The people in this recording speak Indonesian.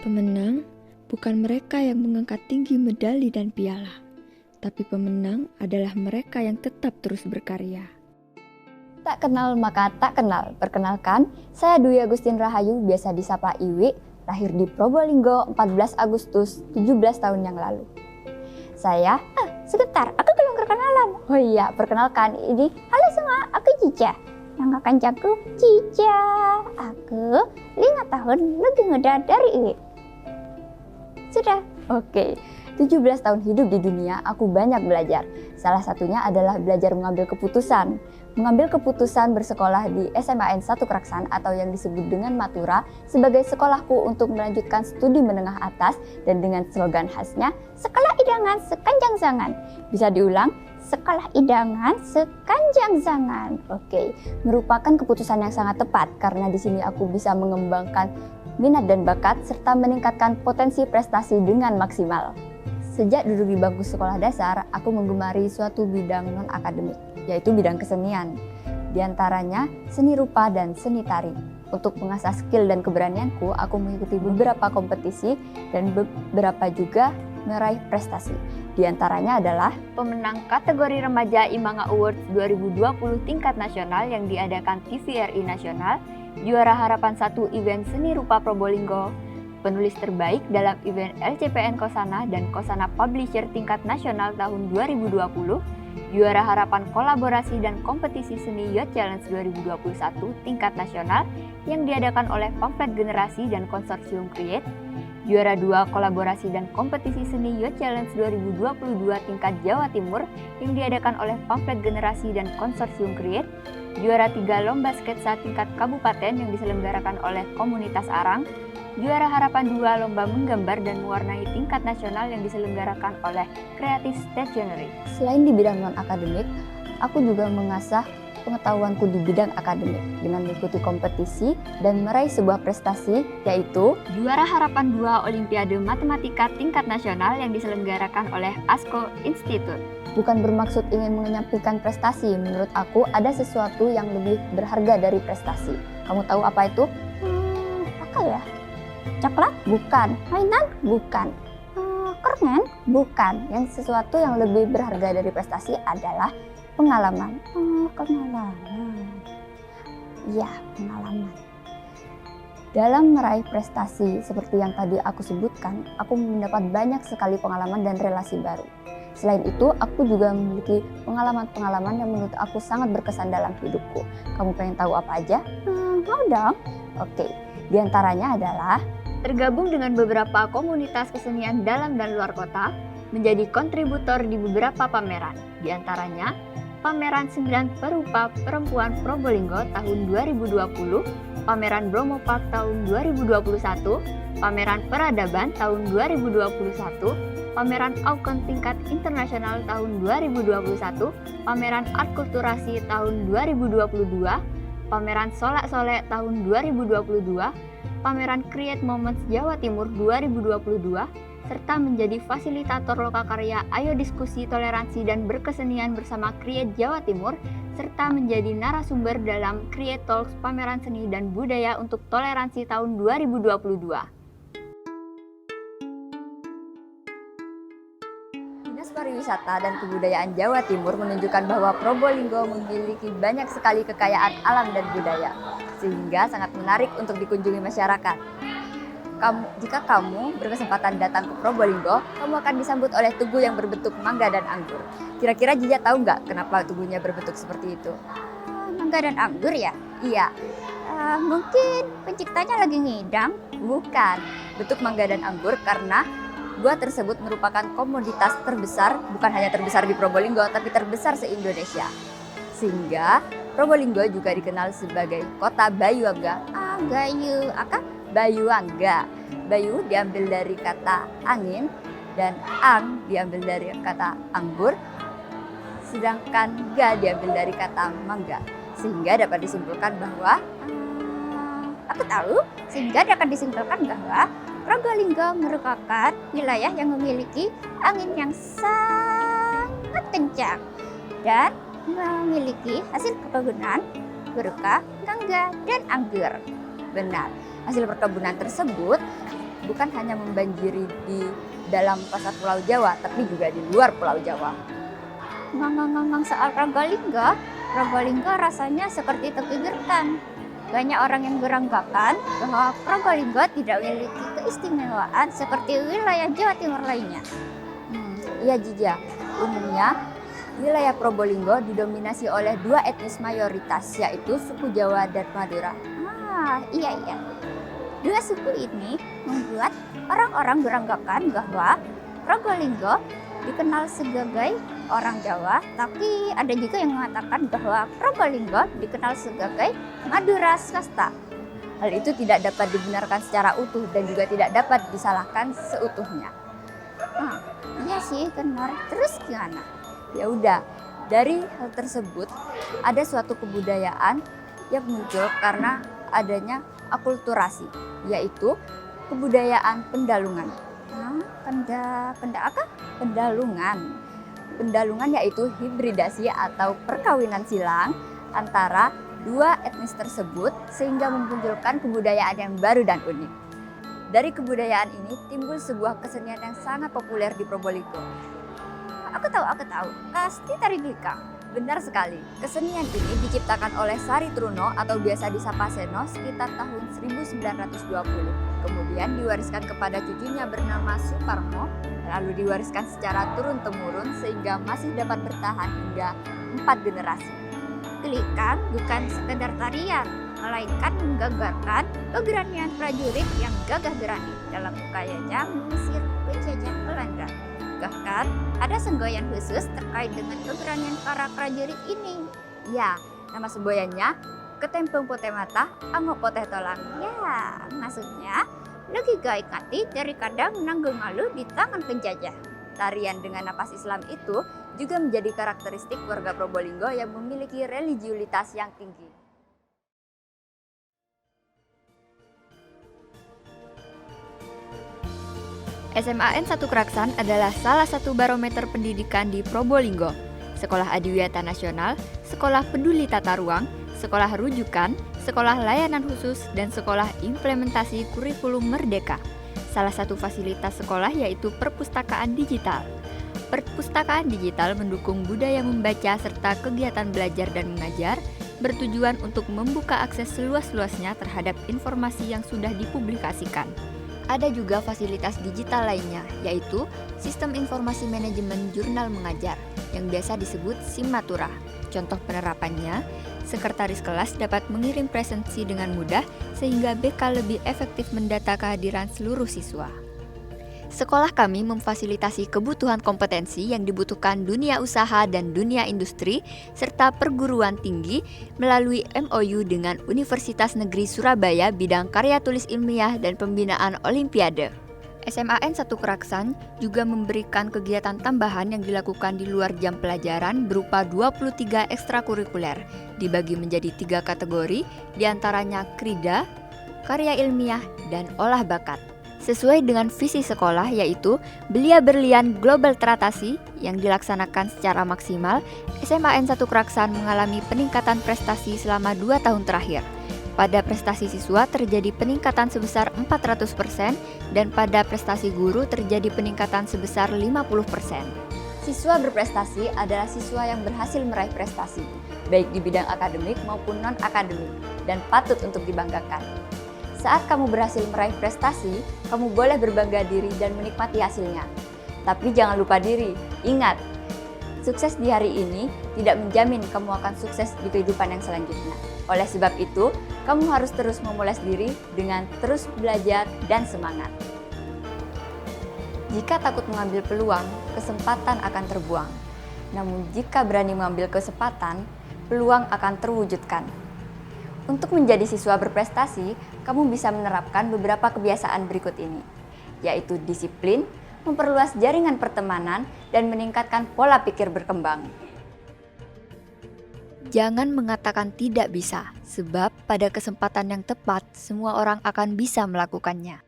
Pemenang bukan mereka yang mengangkat tinggi medali dan piala, tapi pemenang adalah mereka yang tetap terus berkarya. Tak kenal maka tak kenal. Perkenalkan, saya Dwi Agustin Rahayu, biasa disapa Iwi, lahir di Probolinggo 14 Agustus 17 tahun yang lalu. Sebentar, aku belum perkenalan. Oh iya, perkenalkan, ini halo semua, aku Cica. Nama kancaku Cica. Aku 5 tahun lebih muda dari Iwi. Sudah, oke. 17 tahun hidup di dunia, aku banyak belajar. Salah satunya adalah belajar mengambil keputusan. Mengambil keputusan bersekolah di SMAN 1 Keraksan atau yang disebut dengan Matura sebagai sekolahku untuk melanjutkan studi menengah atas dan dengan slogan khasnya, sekolah idangan sekanjang zangan. Bisa diulang, sekolah idangan sekanjang zangan. Oke, merupakan keputusan yang sangat tepat karena di sini aku bisa mengembangkan minat dan bakat serta meningkatkan potensi prestasi dengan maksimal. Sejak duduk di bangku sekolah dasar, aku menggemari suatu bidang non-akademik, yaitu bidang kesenian. Di antaranya seni rupa dan seni tari. Untuk mengasah skill dan keberanianku, aku mengikuti beberapa kompetisi dan beberapa juga meraih prestasi. Di antaranya adalah pemenang kategori remaja Imanga Awards 2020 tingkat nasional yang diadakan TVRI Nasional, juara harapan 1 event seni rupa Probolinggo, penulis terbaik dalam event LCPN Kosana dan Kosana Publisher tingkat nasional tahun 2020, juara harapan kolaborasi dan kompetisi seni Youth Challenge 2021 tingkat nasional yang diadakan oleh Pamflet Generasi dan Konsorsium Create, juara 2 kolaborasi dan kompetisi seni Youth Challenge 2022 tingkat Jawa Timur yang diadakan oleh Pamflet Generasi dan Konsorsium Create, juara 3 lomba sketsa tingkat kabupaten yang diselenggarakan oleh Komunitas Arang, juara harapan 2 lomba menggambar dan mewarnai tingkat nasional yang diselenggarakan oleh Creative Stationery. Selain di bidang non-akademik, aku juga mengasah pengetahuanku di bidang akademik dengan mengikuti kompetisi dan meraih sebuah prestasi, yaitu juara harapan 2 Olimpiade Matematika tingkat nasional yang diselenggarakan oleh ASCO Institute. Bukan bermaksud ingin menyampaikan prestasi, menurut aku ada sesuatu yang lebih berharga dari prestasi. Kamu tahu apa itu? Apa ya? Coklat? Bukan. Mainan? Bukan. Permen? Bukan. Yang sesuatu yang lebih berharga dari prestasi adalah pengalaman. Pengalaman. Ya, pengalaman. Dalam meraih prestasi seperti yang tadi aku sebutkan, aku mendapat banyak sekali pengalaman dan relasi baru. Selain itu, aku juga memiliki pengalaman-pengalaman yang menurut aku sangat berkesan dalam hidupku. Kamu pengen tahu apa aja? Mau dong? Oke. Di antaranya adalah tergabung dengan beberapa komunitas kesenian dalam dan luar kota, menjadi kontributor di beberapa pameran. Di antaranya, Pameran 9 Perupa Perempuan Probolinggo tahun 2020, Pameran Bromo Park tahun 2021, Pameran Peradaban tahun 2021, Pameran Aukon tingkat internasional tahun 2021, Pameran Art Kulturasi tahun 2022, Pameran Solak Solek tahun 2022, Pameran Create Moments Jawa Timur 2022, serta menjadi fasilitator lokakarya Ayo Diskusi Toleransi dan Berkesenian bersama Create Jawa Timur, serta menjadi narasumber dalam Create Talks Pameran Seni dan Budaya untuk Toleransi tahun 2022. Dinas Pariwisata dan Kebudayaan Jawa Timur menunjukkan bahwa Probolinggo memiliki banyak sekali kekayaan alam dan budaya, sehingga sangat menarik untuk dikunjungi masyarakat. Jika kamu berkesempatan datang ke Probolinggo, kamu akan disambut oleh tugu yang berbentuk mangga dan anggur. Kira-kira Jija tahu nggak kenapa tugunya berbentuk seperti itu? Mangga dan anggur ya? Iya. Mungkin penciptanya lagi ngidam? Bukan. Bentuk mangga dan anggur karena buah tersebut merupakan komoditas terbesar, bukan hanya terbesar di Probolinggo, tapi terbesar se-Indonesia. Sehingga Probolinggo juga dikenal sebagai kota Bayuangga. Bayuangga. Bayu diambil dari kata angin dan ang diambil dari kata anggur, sedangkan ga diambil dari kata mangga. Sehingga dapat disimpulkan bahwa Probolinggo merupakan wilayah yang memiliki angin yang sangat kencang dan memiliki hasil perkebunan berupa mangga dan anggur. Benar, hasil perkebunan tersebut bukan hanya membanjiri di dalam pasar Pulau Jawa, tapi juga di luar Pulau Jawa. Ngomong-ngomong soal Probolinggo rasanya seperti terpikirkan. Banyak orang yang beranggapan bahwa Probolinggo tidak memiliki keistimewaan seperti wilayah Jawa Timur lainnya. Iya Jija, umumnya wilayah Probolinggo didominasi oleh dua etnis mayoritas, yaitu suku Jawa dan Madura. Iya. Dua suku ini membuat orang-orang beranggapan bahwa Probolinggo dikenal sebagai orang Jawa, tapi ada juga yang mengatakan bahwa Probolinggo dikenal sebagai Madura Swasta. Hal itu tidak dapat dibenarkan secara utuh dan juga tidak dapat disalahkan seutuhnya. Iya sih, benar. Terus gimana? Ya udah, dari hal tersebut ada suatu kebudayaan yang muncul karena adanya akulturasi, yaitu kebudayaan pendalungan. Pendalungan yaitu hibridasi atau perkawinan silang antara dua etnis tersebut sehingga memunculkan kebudayaan yang baru dan unik. Dari kebudayaan ini timbul sebuah kesenian yang sangat populer di Probolinggo. Aku tahu, pasti tari Blikang. Benar sekali, kesenian ini diciptakan oleh Sari Truno atau biasa disapa Seno sekitar tahun 1920. Kemudian diwariskan kepada cucunya bernama Suparmo, lalu diwariskan secara turun-temurun sehingga masih dapat bertahan hingga 4 generasi. Blikang bukan sekedar tarian, melainkan menggambarkan keberanian prajurit yang gagah berani dalam upayanya mengusir penjajah Belanda. Bahkan ada semboyan khusus terkait dengan keberanian para prajurit ini. Ya, nama semboyannya Ketempung Poteh Mata, Anggo Poteh Tolang. Ya, maksudnya lebih gaik hati daripada menanggung malu di tangan penjajah. Tarian dengan napas Islam itu juga menjadi karakteristik warga Probolinggo yang memiliki religiulitas yang tinggi. SMAN 1 Keraksan adalah salah satu barometer pendidikan di Probolinggo. Sekolah Adiwiyata Nasional, Sekolah Peduli Tata Ruang, Sekolah Rujukan, Sekolah Layanan Khusus, dan Sekolah Implementasi Kurikulum Merdeka. Salah satu fasilitas sekolah yaitu perpustakaan digital. Perpustakaan digital mendukung budaya membaca serta kegiatan belajar dan mengajar, bertujuan untuk membuka akses seluas-luasnya terhadap informasi yang sudah dipublikasikan. Ada juga fasilitas digital lainnya, yaitu Sistem Informasi Manajemen Jurnal Mengajar, yang biasa disebut Simatura. Contoh penerapannya, sekretaris kelas dapat mengirim presensi dengan mudah sehingga BK lebih efektif mendata kehadiran seluruh siswa. Sekolah kami memfasilitasi kebutuhan kompetensi yang dibutuhkan dunia usaha dan dunia industri, serta perguruan tinggi melalui MOU dengan Universitas Negeri Surabaya bidang karya tulis ilmiah dan pembinaan Olimpiade. SMAN 1 Keraksan juga memberikan kegiatan tambahan yang dilakukan di luar jam pelajaran berupa 23 ekstrakurikuler, dibagi menjadi 3 kategori, diantaranya krida, karya ilmiah, dan olah bakat. Sesuai dengan visi sekolah yaitu Belia Berlian Global Teratasi yang dilaksanakan secara maksimal, SMAN 1 Keraksan mengalami peningkatan prestasi selama 2 tahun terakhir. Pada prestasi siswa terjadi peningkatan sebesar 400% dan pada prestasi guru terjadi peningkatan sebesar 50%. Siswa berprestasi adalah siswa yang berhasil meraih prestasi, baik di bidang akademik maupun non-akademik, dan patut untuk dibanggakan. Saat kamu berhasil meraih prestasi, kamu boleh berbangga diri dan menikmati hasilnya. Tapi jangan lupa diri, ingat, sukses di hari ini tidak menjamin kamu akan sukses di kehidupan yang selanjutnya. Oleh sebab itu, kamu harus terus memoles diri dengan terus belajar dan semangat. Jika takut mengambil peluang, kesempatan akan terbuang. Namun jika berani mengambil kesempatan, peluang akan terwujudkan. Untuk menjadi siswa berprestasi, kamu bisa menerapkan beberapa kebiasaan berikut ini, yaitu disiplin, memperluas jaringan pertemanan, dan meningkatkan pola pikir berkembang. Jangan mengatakan tidak bisa, sebab pada kesempatan yang tepat, semua orang akan bisa melakukannya.